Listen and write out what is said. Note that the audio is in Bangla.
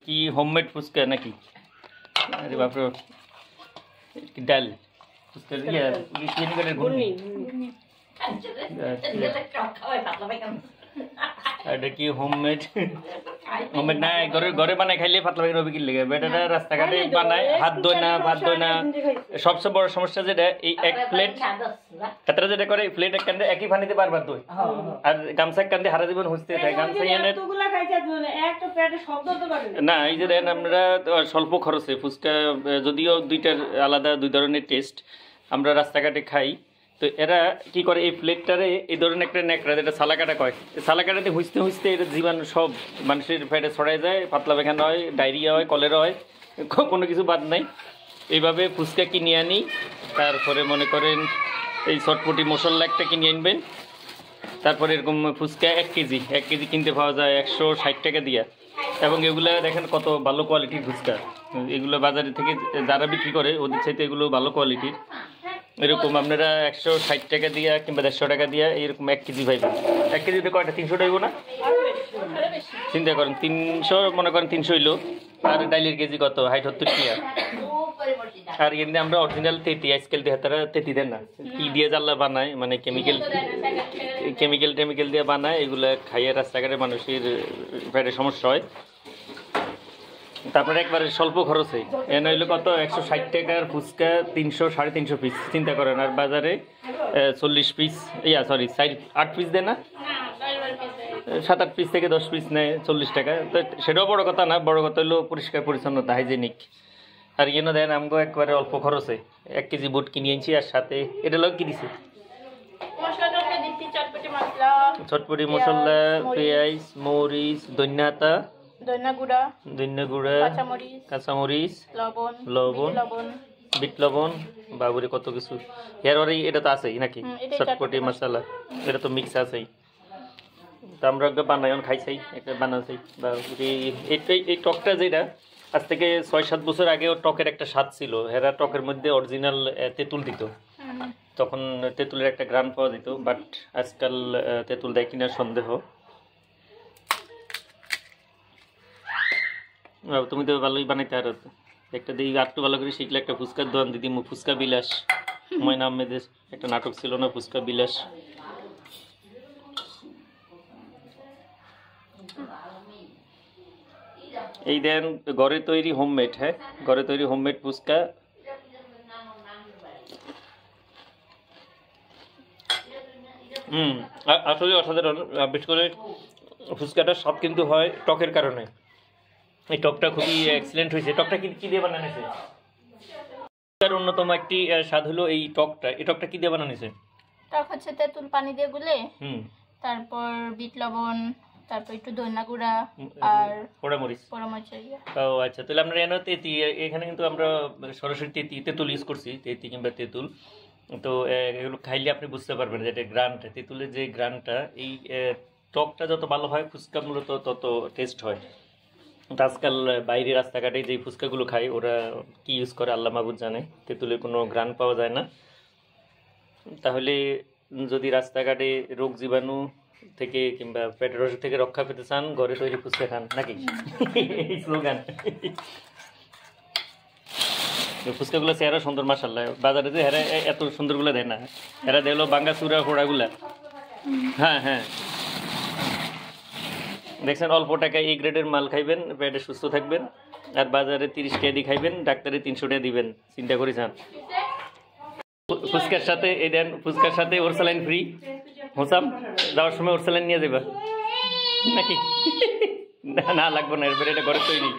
কি হোমমেড ফুচকা নাকি? আরে বাপ রে, ডাল ফুচকা ঘুগনি। এটা কি হোমমেড? হোমমেড না, ঘরে বানায় খাইলে পাতলা পায়খানা হবে কি লেগে? বেটারা রাস্তাঘাটে বানায়, হাত ধোয় না, ভাত ধোয় না। সবচেয়ে বড় সমস্যা যেটা, এই এক প্লেট তারা যেটা করে, প্লেট এক কান্দে একই পানিতে বারবার ধোয়, আর গামছা এক কান্দে হারা জীবন হুঁচতে থাকে। গামছা এনে না, এই যে দেন আমরা স্বল্প খরচে ফুচকা, যদিও দুইটার আলাদা দুই ধরনের টেস্ট, আমরা রাস্তাঘাটে খাই। তো এরা কি করে, এই প্লেটটারে এই ধরনের একটা ন্যাকড়া, যেটা সালাকাটা কয়, সালাকাটাতে হুঁচতে হুঁচতে এটা জীবাণু সব মানুষের পেটে ছড়াই যায়, পাতলা পায়খানা হয়, ডায়রিয়া হয়, কলেরা হয়, কোনো কিছু বাদ নাই। এইভাবে ফুচকা কিনে আনি, তারপরে মনে করেন এই চটপটি মশলা একটা কিনে আনবেন, তারপরে এরকম ফুচকা 1 কেজি কিনতে পাওয়া যায় 160 টাকা দিয়া। এবং এগুলো দেখেন কত ভালো কোয়ালিটির ফুচকা, এগুলো বাজারে থেকে যারা বিক্রি করে ওদের চাইতে এগুলো ভালো কোয়ালিটির। এরকম আপনারা 160 টাকা দিয়া কিংবা 150 টাকা দিয়া এরকম 1 কেজি পাইবেন। 1 কেজিতে কয়টা? 300 টাইব না? চিন্তা করেন, 300 মনে করেন 300 হইলো, আর ডাইলের কেজি কত? 70 টাকা। আর এমনি আমরা অরিজিনাল তেতি আজকাল দিয়ে তারা তেতি দেন না, কি দিয়ে জ্বালা বানায়, মানে কেমিক্যাল দিয়ে বানায়, এগুলো খাইয়ে রাস্তাঘাটে মানুষের পেটে সমস্যা হয়। তারপরে একবারে স্বল্প খরচে এনে হইলো কত? 160 টাকার ফুচকা 300-350 পিস, চিন্তা করেন। আর বাজারে 40 পিস, 8 পিস দেয় না, 7-8 পিস থেকে 10 পিস নেয় 40 টাকা। তো সেটাও বড় কথা না, বড় কথা হলো পরিষ্কার পরিচ্ছন্নতা, হাইজেনিক। আর ইয়েনো দেন আমগো একবারে অল্প খরচে 1 কেজি বুট কিনে আনছি, আর সাথে এটা লোক কি দিছে? চটপটি মশলা, পেঁয়াজ, মরিচ, ধনিয়া গুঁড়া, কাঁচামরিচ, লবণ, বিট লবণ, বাবুরে কত কিছু। এটা তো আছেই নাকি, চটপটি মশলা, এটা তো মিক্স আছেই। তো আমরা বানাই খাইছাই, একটা বানাচ্ছি। এই টকটা যেটা আজ থেকে 6-7 বছর আগে টকের একটা স্বাদ ছিল, হেরা টকের মধ্যে অরিজিনাল তেঁতুল দিত, তখন তেঁতুলের একটা গ্রান পাওয়া যেত। বাট আজকাল তেঁতুল দেয় কিনা সন্দেহ। তুমি তো ভালোই বানাইতে, আর একটা দিই একটু ভালো করে শিখলে একটা ফুচকার দোকান দিদি, ফুচকা বিলাস, ময়না আহমেদের একটা নাটক ছিল না, ফুচকা বিলাস। এই দেন ঘরে তৈরি হোমমেড, হ্যাঁ ঘরে তৈরি হোমমেড ফুচকা। আসলে অসাধারণ। বিশেষ করে ফুচকাটার স্বাদ কিন্তু হয় টকের কারণে, এই টকটা খুবই এক্সিলেন্ট হয়েছে। টকটা কি দিয়ে বানানো হয়েছে? অন্যতম একটি স্বাদ হলো এই টকটা কি দিয়ে বানানো হয়েছে? টক হচ্ছে তেঁতুল পানি দিয়ে গুলে, তারপর বিট লবণ, তারপর একটু ধনিয়া গুঁড়া আর পোড়ামরিচ। ও আচ্ছা, তাহলে আমরা এখানে কিন্তু আমরা সরাসরি তেঁতুল ইউজ করছি, তেঁতি কিংবা তেঁতুল। তো এগুলো খাইলে আপনি বুঝতে পারবেন যে এটা গ্রানটা, তেঁতুলের যে গ্রানটা, এই টকটা যত ভালো হয় ফুচকা মূলত তত টেস্ট হয়। আজকাল বাইরে রাস্তাঘাটে যে ফুচকাগুলো খায় ওরা কি ইউজ করে আল্লাহ মাহবুদ জানে, তেঁতুলের কোনো গ্রান পাওয়া যায় না। তাহলে যদি রাস্তাঘাটে রোগ জীবাণু থেকে কিংবা পেটের অসুখ থেকে রক্ষা পেতে চান, ঘরে তৈরি ফুচকা খান, নাকি এই স্লোগান। ফুচকাগুলো চেহারা সুন্দর মাশাআল্লাহ, বাজারে যে হেরা এত সুন্দরগুলো দেয় না, এরা দেয় হলো বাঙ্গা চূড়া ফোড়াগুলা। হ্যাঁ দেখছেন, অল্প টাকায় এই গ্রেডের মাল খাইবেন, পেটে সুস্থ থাকবেন। আর বাজারে 30 টাকা দিয়ে খাইবেন, ডাক্তারে 300 টাকা দিবেন, চিন্তা করেছেন। ফুচকার সাথে এই দেন, ফুচকার সাথে ওরসালাইন ফ্রি। হোসাম যাওয়ার সময় ওরসালাইন নিয়ে যাবে নাকি? না লাগবে না, এরপরে এটা ঘরে তৈরি।